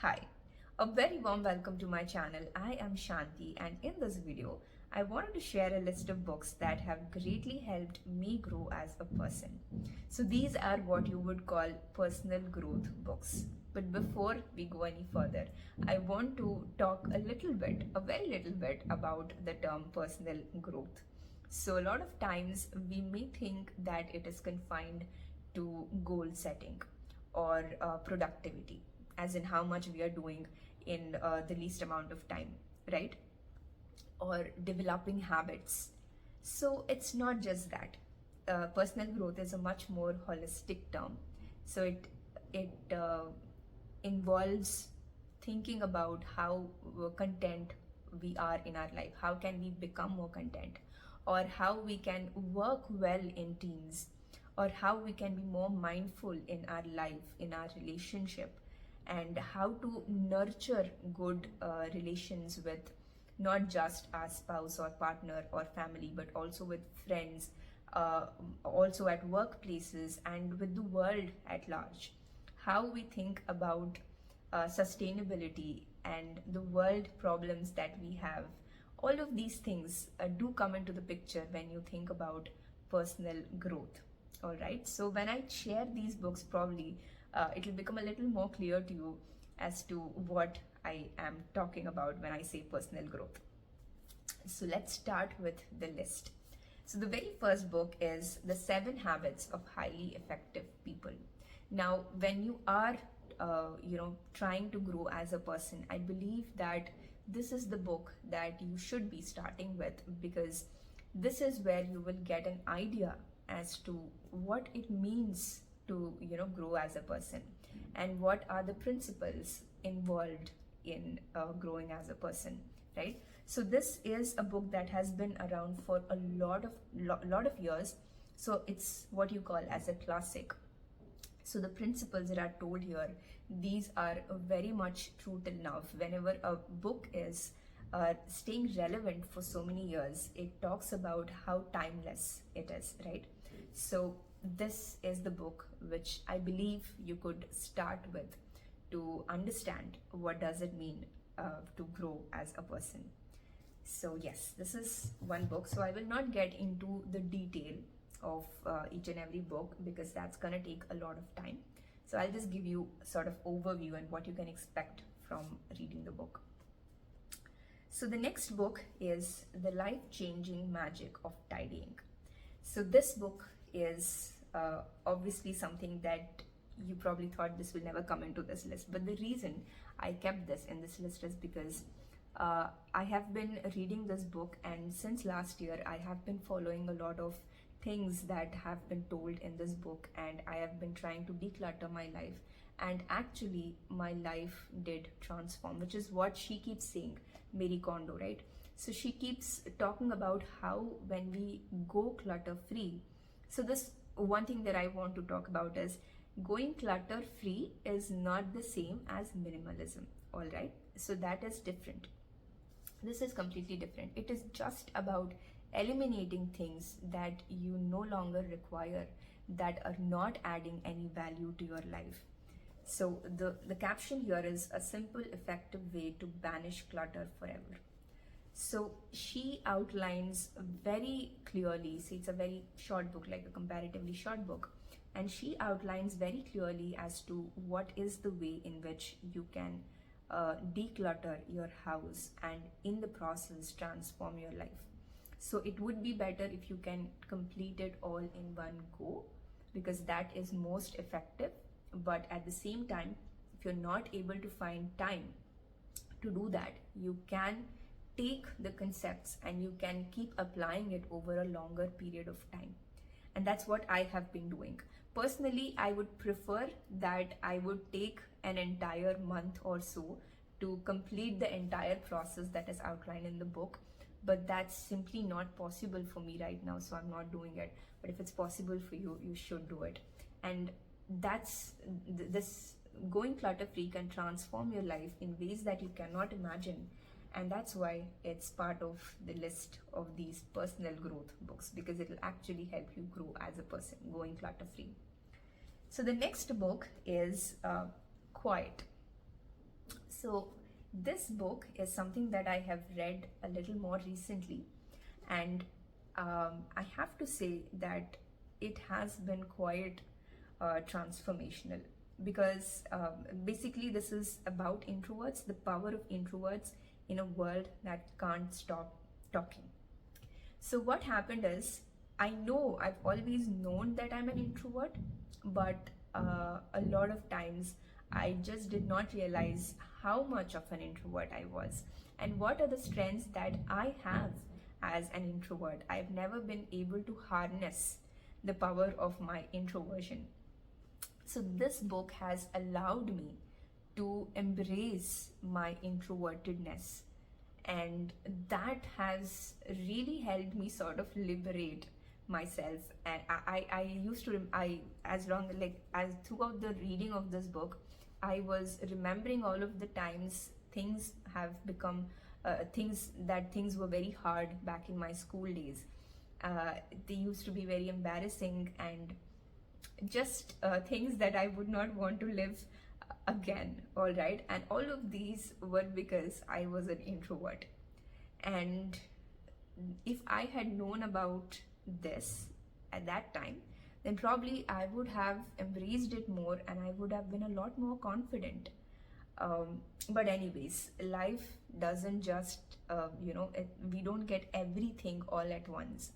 Hi, a very warm welcome to my channel. I am Shanti, and in this video, I wanted to share a list of books that have greatly helped me grow as a person. So these are what you would call personal growth books. But before we go any further, I want to talk a very little bit about the term personal growth. So a lot of times we may think that it is confined to goal setting or productivity, as in how much we are doing in the least amount of time, right? Or developing habits. So it's not just that. Personal growth is a much more holistic term. So it involves thinking about how content we are in our life, how can we become more content, or how we can work well in teams, or how we can be more mindful in our life, in our relationship, and how to nurture good relations with not just our spouse or partner or family, but also with friends, also at workplaces and with the world at large. How we think about sustainability and the world problems that we have. All of these things do come into the picture when you think about personal growth. All right, so when I share these books, probably it'll become a little more clear to you as to what I am talking about when I say personal growth. So let's start with the list. So the very first book is The 7 Habits of Highly Effective People. Now, when you are trying to grow as a person, I believe that this is the book that you should be starting with, because this is where you will get an idea as to what it means to grow as a person, and what are the principles involved in growing as a person, right? So this is a book that has been around for a lot of years, so it's what you call as a classic. So the principles that are told here, these are very much true till now. Whenever a book is staying relevant for so many years, it talks about how timeless it is, right? So this is the book which I believe you could start with to understand what does it mean to grow as a person. So yes, this is one book. So I will not get into the detail of each and every book, because that's gonna take a lot of time. So I'll just give you a sort of overview and what you can expect from reading the book. So the next book is The Life-Changing Magic of Tidying. So this book is obviously something that you probably thought this will never come into this list, but the reason I kept this in this list is because I have been reading this book, and since last year I have been following a lot of things that have been told in this book, and I have been trying to declutter my life, and actually my life did transform, which is what she keeps saying, Mary Kondo, right? So she keeps talking about how when we go clutter free, so this one thing that I want to talk about is going clutter free is not the same as minimalism, all right? So that is different. This is completely different. It is just about eliminating things that you no longer require, that are not adding any value to your life. So the caption here is a simple, effective way to banish clutter forever. So she outlines very clearly, see, it's a very short book, like a comparatively short book, and she outlines very clearly as to what is the way in which you can declutter your house and in the process transform your life. So it would be better if you can complete it all in one go, because that is most effective. But at the same time, if you're not able to find time to do that, you can take the concepts and you can keep applying it over a longer period of time. And that's what I have been doing. Personally, I would prefer that I would take an entire month or so to complete the entire process that is outlined in the book. But that's simply not possible for me right now, so I'm not doing it. But if it's possible for you, you should do it. And this going clutter free can transform your life in ways that you cannot imagine. And that's why it's part of the list of these personal growth books, because it will actually help you grow as a person, going clutter free. So the next book is Quiet. So this book is something that I have read a little more recently, and I have to say that it has been quite transformational, because basically this is about introverts, the power of introverts in a world that can't stop talking. So what happened is, I know I've always known that I'm an introvert, but a lot of times I just did not realize how much of an introvert I was, and what are the strengths that I have as an introvert. I've never been able to harness the power of my introversion. So this book has allowed me to embrace my introvertedness, and that has really helped me sort of liberate myself. And I used to I as long like as throughout the reading of this book, I was remembering all of the times things have become things were very hard back in my school days. They used to be very embarrassing, and just things that I would not want to live again. All right, and all of these were because I was an introvert. And if I had known about this at that time, then probably I would have embraced it more, and I would have been a lot more confident. But anyways, life doesn't just we don't get everything all at once.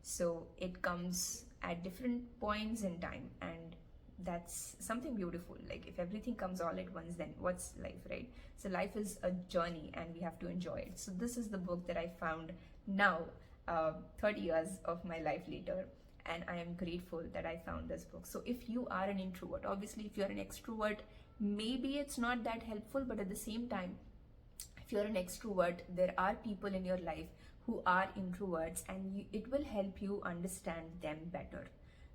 So it comes at different points in time, and that's something beautiful. Like, if everything comes all at once, then what's life, right? So life is a journey, and we have to enjoy it. So this is the book that I found now, 30 years of my life later, and I am grateful that I found this book. So if you are an introvert, obviously if you're an extrovert, maybe it's not that helpful, but at the same time, if you're an extrovert, there are people in your life who are introverts, and it will help you understand them better.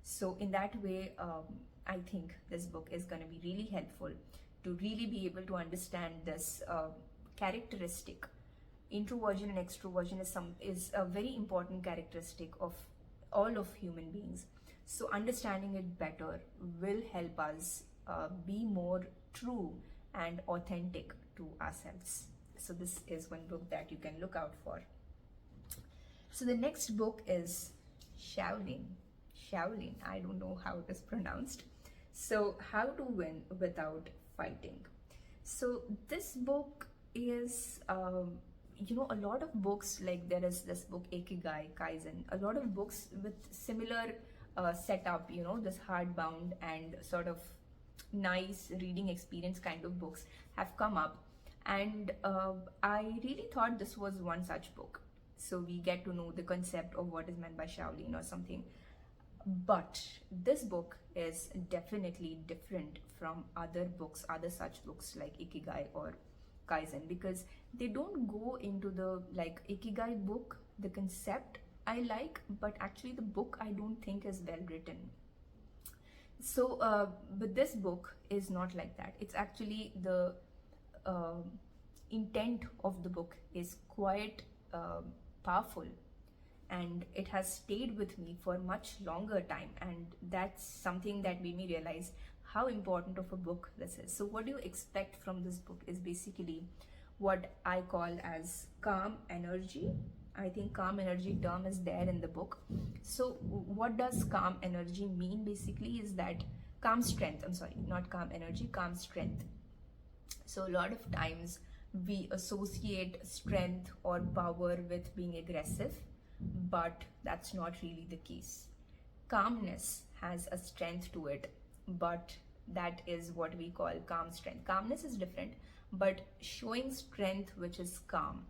So in that way, I think this book is going to be really helpful to really be able to understand this characteristic. Introversion and extroversion is a very important characteristic of all of human beings. So understanding it better will help us be more true and authentic to ourselves. So this is one book that you can look out for. So the next book is Shaolin. Shaolin, I don't know how it is pronounced. So, How to Win Without Fighting. So this book is, a lot of books, like there is this book Ikigai, Kaizen, a lot of books with similar setup, this hardbound and sort of nice reading experience kind of books have come up. And I really thought this was one such book. So we get to know the concept of what is meant by Shaolin or something. But this book is definitely different from other books, other such books like Ikigai or Kaizen, because they don't go into the, like, Ikigai book, the concept I like, but actually the book I don't think is well written. So, but this book is not like that. It's actually the intent of the book is quite powerful, and it has stayed with me for much longer time, and that's something that made me realize how important of a book this is. So what do you expect from this book is basically what I call as calm energy. I think calm energy term is there in the book. So what does calm energy mean? Basically is that calm strength, I'm sorry, not calm energy, calm strength. So a lot of times we associate strength or power with being aggressive, but that's not really the case. Calmness has a strength to it, but that is what we call calm strength. Calmness is different, but showing strength which is calm,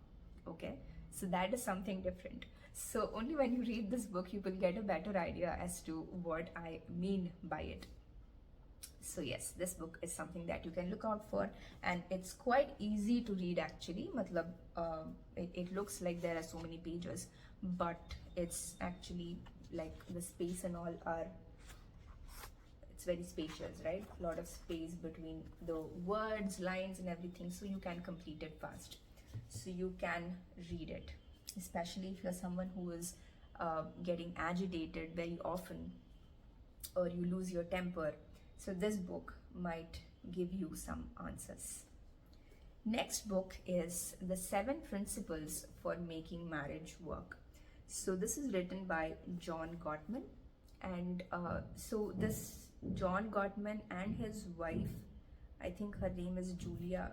okay? So that is something different. So only when you read this book, you will get a better idea as to what I mean by it. So yes, this book is something that you can look out for, and it's quite easy to read actually. It looks like there are so many pages, but it's actually like the space and all are, it's very spacious, right? A lot of space between the words, lines and everything, so you can complete it fast. So you can read it, especially if you're someone who is getting agitated very often, or you lose your temper. So this book might give you some answers. Next book is The Seven Principles for Making Marriage Work. So this is written by John Gottman, and so this John Gottman and his wife, I think her name is Julia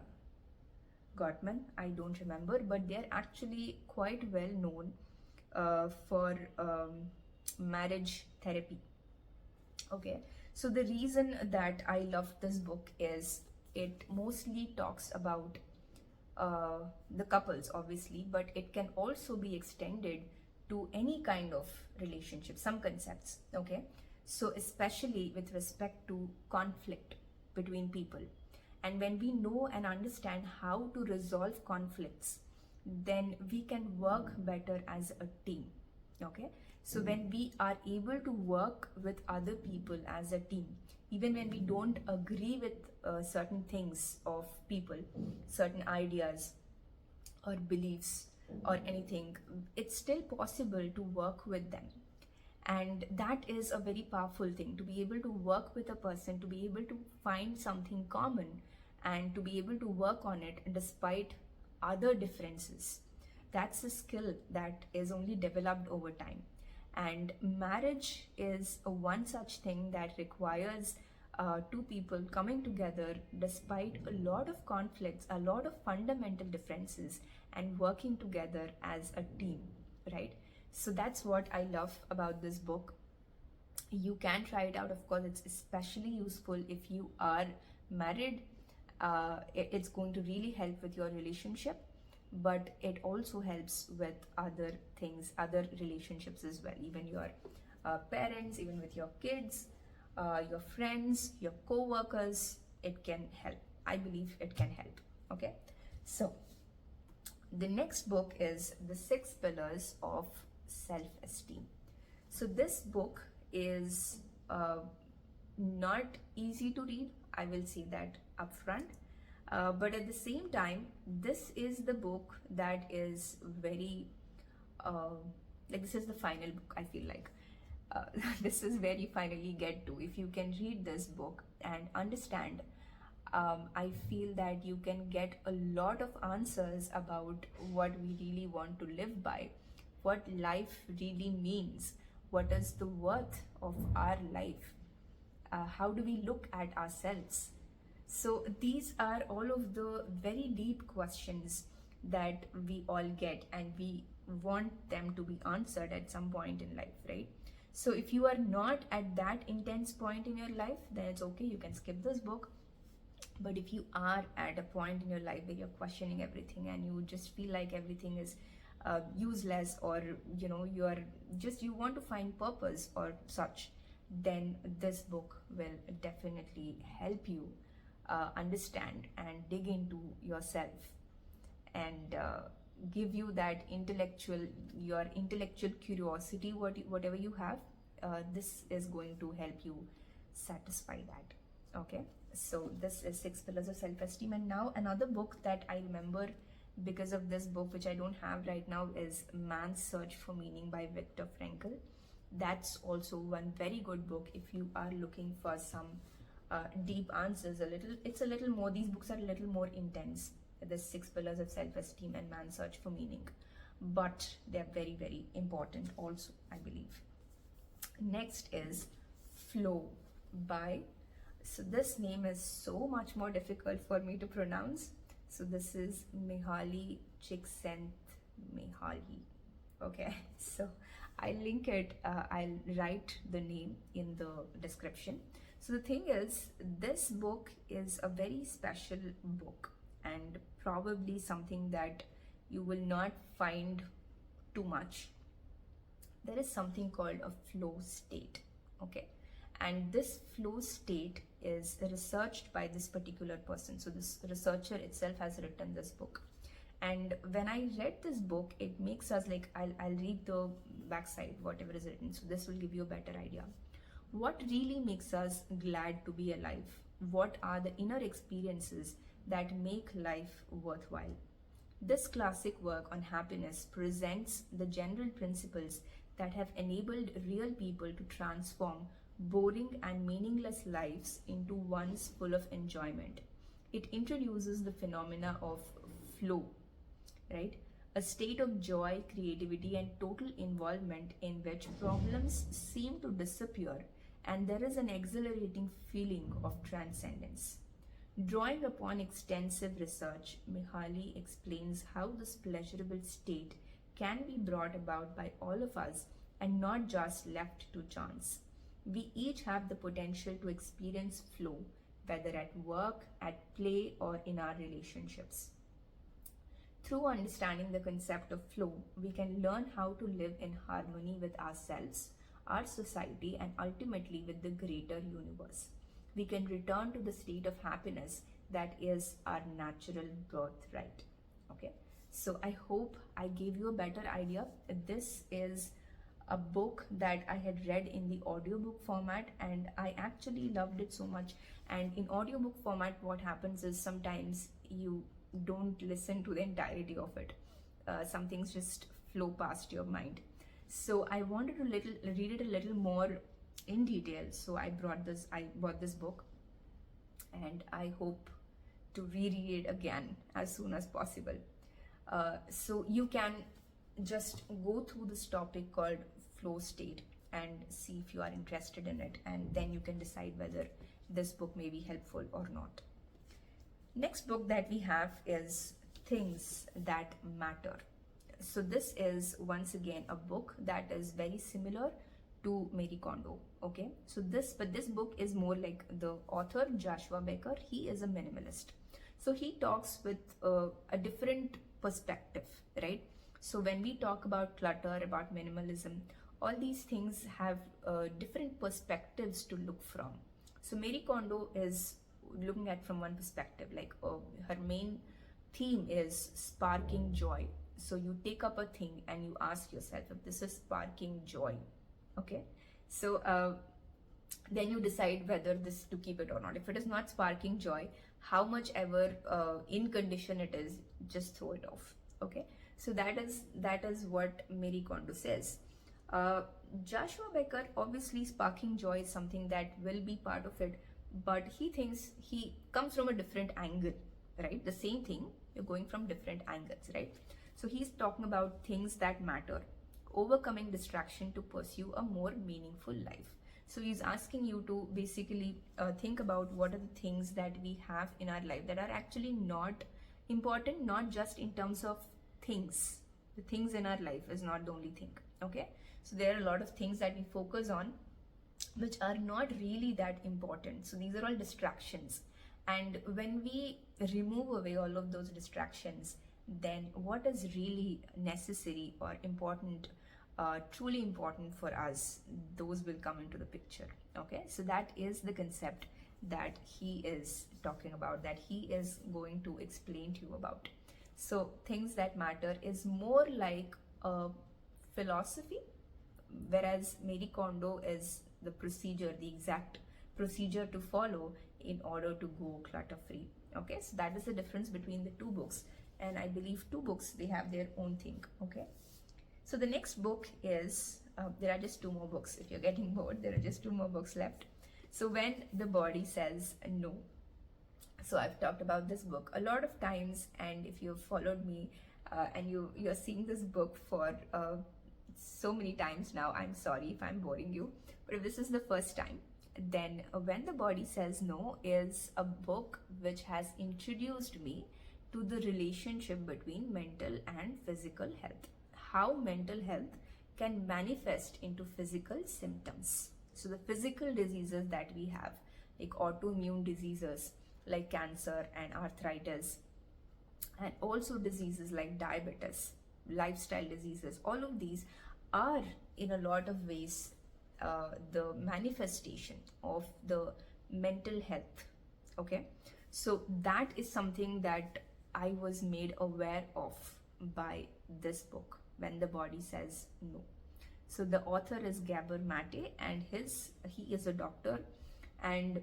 Gottman, I don't remember, but they're actually quite well known for marriage therapy. Okay, so the reason that I love this book is it mostly talks about the couples, obviously, but it can also be extended to any kind of relationship, some concepts. Okay, so especially with respect to conflict between people. And when we know and understand how to resolve conflicts, then we can work better as a team. Okay, so when we are able to work with other people as a team, even when we don't agree with certain things of people, certain ideas or beliefs or anything, it's still possible to work with them. And that is a very powerful thing, to be able to work with a person, to be able to find something common and to be able to work on it despite other differences. That's a skill that is only developed over time. And marriage is one such thing that requires two people coming together despite a lot of conflicts, a lot of fundamental differences, and working together as a team, right? So that's what I love about this book. You can try it out. Of course, it's especially useful if you are married. It's going to really help with your relationship, but it also helps with other things, other relationships as well, even your parents, even with your kids, your friends, your co-workers. It can help. I believe it can help. Okay, so the next book is The Six Pillars of Self-Esteem. So this book is not easy to read, I will say that upfront. But at the same time, this is the book that is very, like, this is the final book, I feel like. This is where you finally get to. If you can read this book and understand, I feel that you can get a lot of answers about what we really want to live by, what life really means, what is the worth of our life, how do we look at ourselves. So these are all of the very deep questions that we all get, and we want them to be answered at some point in life, right? So if you are not at that intense point in your life, then it's okay, you can skip this book. But if you are at a point in your life where you're questioning everything and you just feel like everything is useless, or you want to find purpose or such, then this book will definitely help you understand and dig into yourself and give you that your intellectual curiosity, whatever you have. This is going to help you satisfy that. Okay, so this is Six Pillars of Self-Esteem. And now another book that I remember because of this book, which I don't have right now, is Man's Search for Meaning by Viktor Frankl. That's also one very good book if you are looking for some deep answers. It's a little more, these books are a little more intense, the Six Pillars of Self-Esteem and Man's Search for Meaning, but they're very, very important also, I believe. Next is Flow by, so this name is so much more difficult for me to pronounce. So this is Mihaly Csikszentmihalyi. Okay, so I'll link it, I'll write the name in the description. So the thing is, this book is a very special book and probably something that you will not find too much. There is something called a flow state. Okay, and this flow state is researched by this particular person. So this researcher itself has written this book. And when I read this book, it makes us like, I'll read the backside, whatever is written. So this will give you a better idea. What really makes us glad to be alive? What are the inner experiences that make life worthwhile? This classic work on happiness presents the general principles that have enabled real people to transform boring and meaningless lives into ones full of enjoyment. it introduces the phenomena of flow, right? A state of joy, creativity, and total involvement in which problems seem to disappear and there is an exhilarating feeling of transcendence. Drawing upon extensive research, Mihaly explains how this pleasurable state can be brought about by all of us and not just left to chance. We each have the potential to experience flow, whether at work, at play, or in our relationships. Through understanding the concept of flow, we can learn how to live in harmony with ourselves, our society, and ultimately with the greater universe. We can return to the state of happiness that is our natural birthright. Okay, so I hope I gave you a better idea. This is a book that I had read in the audiobook format and I actually loved it so much. And in audiobook format, what happens is sometimes you don't listen to the entirety of it. Some things just flow past your mind. So I wanted to read it a little more in detail. So I bought this book and I hope to reread it again as soon as possible. So you can just go through this topic called flow state and see if you are interested in it, and then you can decide whether this book may be helpful or not. Next book that we have is Things That Matter. So this is once again a book that is very similar to Marie Kondo. Okay, so this book is more like the author Joshua Becker. He is a minimalist, so he talks with a different perspective, right? So when we talk about clutter, about minimalism, all these things have different perspectives to look from. So Marie Kondo is looking at from one perspective, like her main theme is sparking joy. So you take up a thing and you ask yourself if this is sparking joy. Okay, so then you decide whether this to keep it or not. If it is not sparking joy, how much ever in condition it is, just throw it off. Okay, so that is what Marie Kondo says. Joshua Becker, obviously sparking joy is something that will be part of it, but he thinks he comes from a different angle, right? The same thing, you're going from different angles, right? So he's talking about things that matter, overcoming distraction to pursue a more meaningful life. So he's asking you to basically think about what are the things that we have in our life that are actually not important, not just in terms of things. The things in our life is not the only thing. Okay, so there are a lot of things that we focus on which are not really that important. So these are all distractions, and when we remove away all of those distractions, then what is really necessary or important, truly important for us, those will come into the picture. Okay, so that is the concept that he is talking about, that he is going to explain to you about. So Things That Matter is more like a philosophy, whereas Marie Kondo is the procedure, the exact procedure to follow in order to go clutter free. Okay, so that is the difference between the two books, and I believe two books, they have their own thing. Okay, so the next book is there are just two more books. If you're getting bored, there are just two more books left. So When the Body Says No. So I've talked about this book a lot of times, and if you've followed me and you're seeing this book for so many times now, I'm sorry if I'm boring you, but if this is the first time, then When the Body Says No is a book which has introduced me to the relationship between mental and physical health, how mental health can manifest into physical symptoms. So the physical diseases that we have, like autoimmune diseases like cancer and arthritis, and also diseases like diabetes, lifestyle diseases, all of these are in a lot of ways the manifestation of the mental health. Okay, so that is something that I was made aware of by this book, When the Body Says No. So the author is Gabor, and he is a doctor, and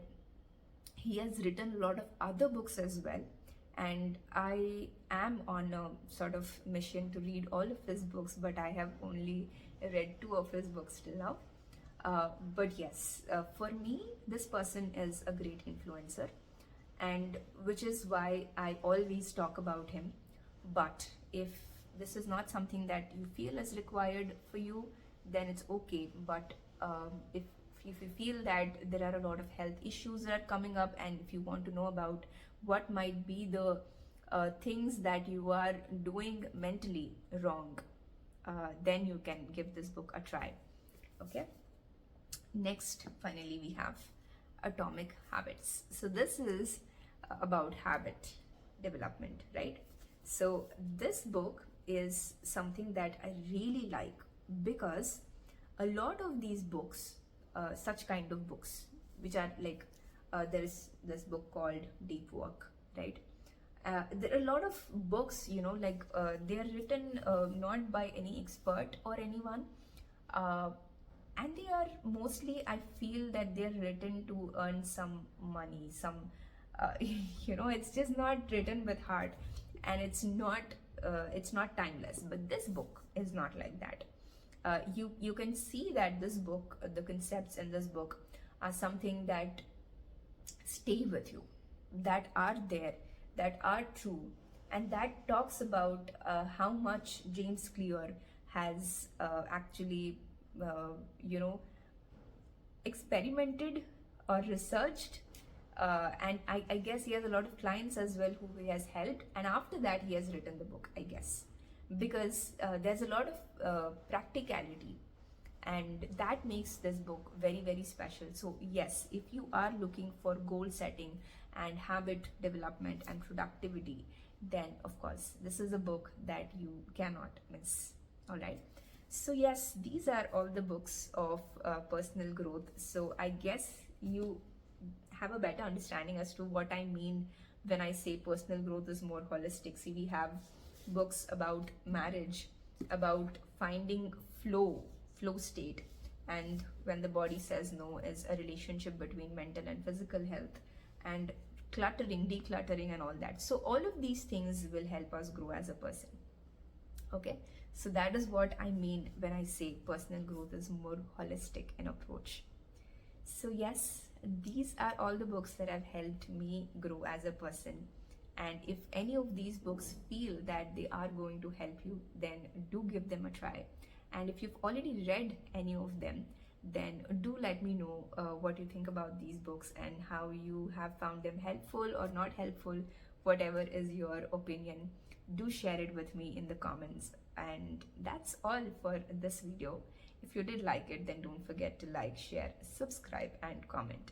he has written a lot of other books as well, and I am on a sort of mission to read all of his books, but I have only read two of his books till now. But yes, for me, this person is a great influencer, and which is why I always talk about him. But if this is not something that you feel is required for you, then it's okay. But if you feel that there are a lot of health issues that are coming up, and if you want to know about what might be the things that you are doing mentally wrong, then you can give this book a try. Okay. Next, finally, we have Atomic Habits. So this is about habit development, right? So this book is something that I really like, because a lot of these books, such kind of books, which are like, there's this book called Deep Work, right? There are a lot of books, like they are written not by any expert or anyone, and they are mostly, I feel that they're written to earn some money, it's just not written with heart, and it's not timeless. But this book is not like that. You can see that this book, the concepts in this book are something that stay with you, that are there, that are true, and that talks about how much James Clear has actually experimented or researched, and I guess he has a lot of clients as well who he has helped, and after that he has written the book, I guess, because there's a lot of practicality, and that makes this book very, very special. So yes, if you are looking for goal setting and habit development and productivity, then of course this is a book that you cannot miss. All right. So yes, these are all the books of personal growth. So I guess you have a better understanding as to what I mean when I say personal growth is more holistic. See, we have books about marriage, about finding flow state, and when the body says no is a relationship between mental and physical health, and decluttering and all that. So all of these things will help us grow as a person. Okay, so that is what I mean when I say personal growth is more holistic in approach. So yes, these are all the books that have helped me grow as a person. And if any of these books feel that they are going to help you, then do give them a try. And if you've already read any of them, then do let me know what you think about these books and how you have found them helpful or not helpful. Whatever is your opinion, do share it with me in the comments. And that's all for this video. If you did like it, then don't forget to like, share, subscribe, and comment.